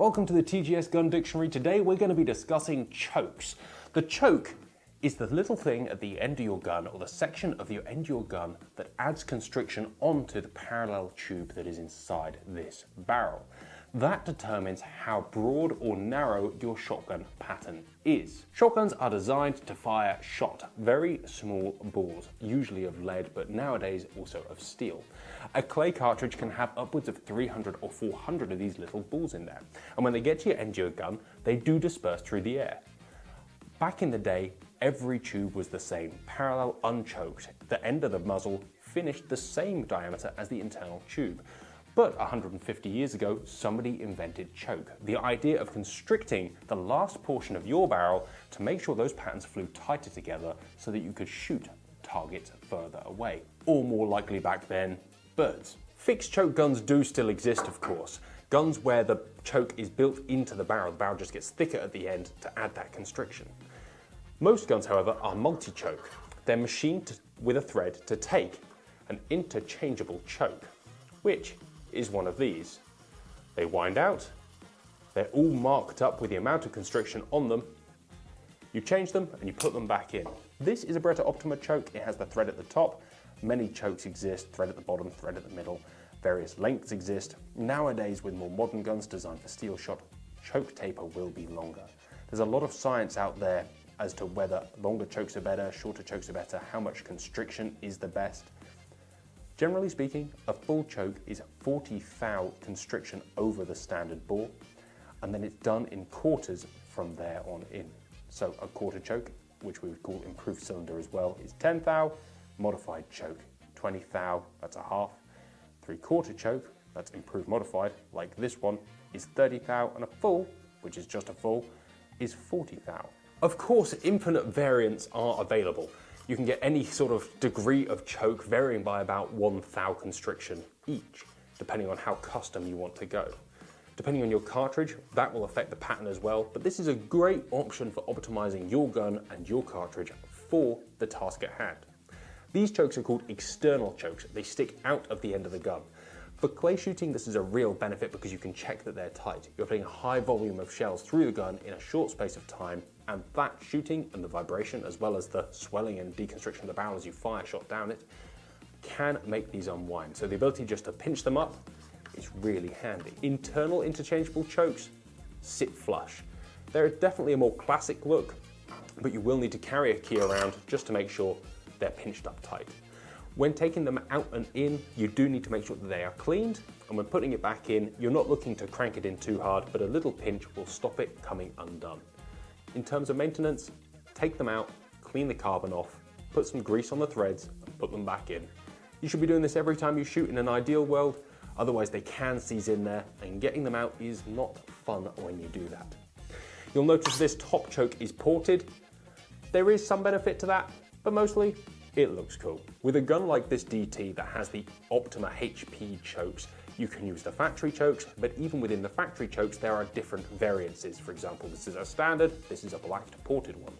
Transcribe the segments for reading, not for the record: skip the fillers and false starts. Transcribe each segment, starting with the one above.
Welcome to the TGS Gun Dictionary. Today we're going to be discussing chokes. The choke is the little thing at the end of your gun, or the section of your end of your gun, that adds constriction onto the parallel tube that is inside this barrel. That determines how broad or narrow your shotgun pattern is. Shotguns are designed to fire shot, very small balls, usually of lead, but nowadays also of steel. A clay cartridge can have upwards of 300 or 400 of these little balls in there. And when they get to your end of your gun, they do disperse through the air. Back in the day, every tube was the same, parallel, unchoked. The end of the muzzle finished the same diameter as the internal tube. But 150 years ago, somebody invented choke. The idea of constricting the last portion of your barrel to make sure those patterns flew tighter together so that you could shoot targets further away. Or more likely back then, birds. Fixed choke guns do still exist, of course. Guns where the choke is built into the barrel just gets thicker at the end to add that constriction. Most guns, however, are multi-choke. They're machined with a thread to take an interchangeable choke, which is one of these. They wind out, they're all marked up with the amount of constriction on them. You change them and you put them back in. This is a Beretta Optima choke. It has the thread at the top. Many chokes exist, thread at the bottom, thread at the middle. Various lengths exist. Nowadays, with more modern guns designed for steel shot, choke taper will be longer. There's a lot of science out there as to whether longer chokes are better, shorter chokes are better, how much constriction is the best. Generally speaking, a full choke is 40 thou constriction over the standard bore, and then it's done in quarters from there on in. So a quarter choke, which we would call improved cylinder as well, is 10 thou, modified choke 20 thou, that's a half. 3/4 choke, that's improved modified, like this one, is 30 thou, and a full, which is just a full, is 40 thou. Of course, infinite variants are available. You can get any sort of degree of choke varying by about 1 thou constriction each, depending on how custom you want to go. Depending on your cartridge, that will affect the pattern as well, but this is a great option for optimizing your gun and your cartridge for the task at hand. These chokes are called external chokes. They stick out of the end of the gun. For clay shooting, this is a real benefit because you can check that they're tight. You're putting a high volume of shells through the gun in a short space of time, and that shooting and the vibration, as well as the swelling and deconstriction of the barrel as you fire shot down it, can make these unwind. So the ability just to pinch them up is really handy. Internal interchangeable chokes sit flush. They're definitely a more classic look, but you will need to carry a key around just to make sure they're pinched up tight. When taking them out and in, you do need to make sure that they are cleaned, and when putting it back in, you're not looking to crank it in too hard, but a little pinch will stop it coming undone. In terms of maintenance, take them out, clean the carbon off, put some grease on the threads, and put them back in. You should be doing this every time you shoot in an ideal world, otherwise they can seize in there, and getting them out is not fun when you do that. You'll notice this top choke is ported. There is some benefit to that, but mostly it looks cool. With a gun like this DT that has the Optima HP chokes, you can use the factory chokes, but even within the factory chokes, there are different variances. For example, this is a standard, this is a blacked ported one.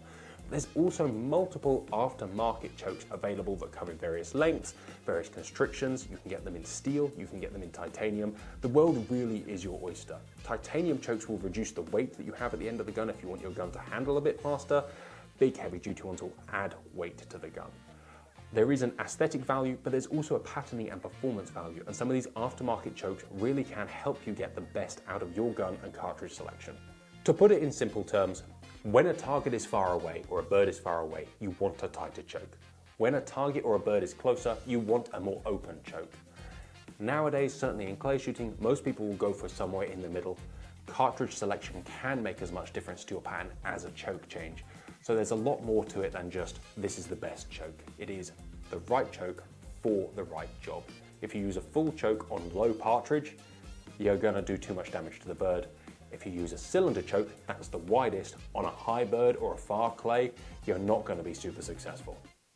There's also multiple aftermarket chokes available that come in various lengths, various constrictions. You can get them in steel, you can get them in titanium. The world really is your oyster. Titanium chokes will reduce the weight that you have at the end of the gun if you want your gun to handle a bit faster. Big heavy duty ones will add weight to the gun. There is an aesthetic value, but there's also a patterning and performance value, and some of these aftermarket chokes really can help you get the best out of your gun and cartridge selection. To put it in simple terms, when a target is far away or a bird is far away, you want a tighter choke. When a target or a bird is closer, you want a more open choke. Nowadays, certainly in clay shooting, most people will go for somewhere in the middle. Cartridge selection can make as much difference to your pattern as a choke change. So there's a lot more to it than just, this is the best choke. It is the right choke for the right job. If you use a full choke on low partridge, you're gonna do too much damage to the bird. If you use a cylinder choke, that's the widest, on a high bird or a far clay, you're not gonna be super successful.